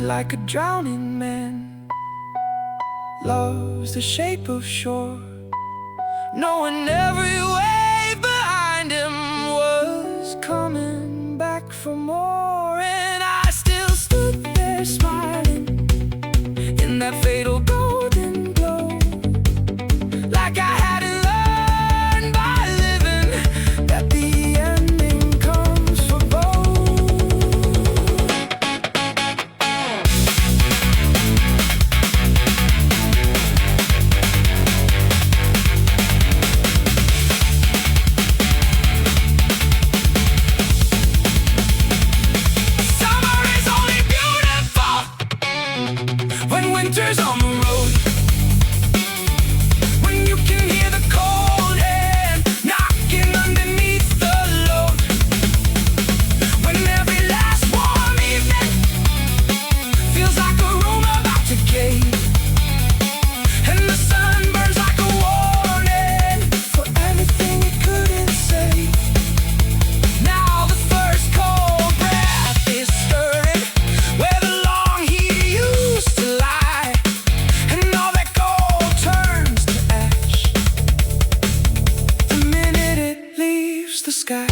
ride like a drowning man. Love's the shape of shore, knowing every wave behind him was coming back for more. And I still stood there smiling in that fatal golden glow, like I hadn't learned by living that the ending comes for both. Summer is only beautiful when winter's on the road, when you can hear the cold hand knocking underneath the load, when every last warm evening feels like a room about to cave, and the sun burns like a warning for everything it couldn't save. Now the first cold breath is stirring where the long heat used to lie, and all that gold turns to ash the minute it leaves the sky.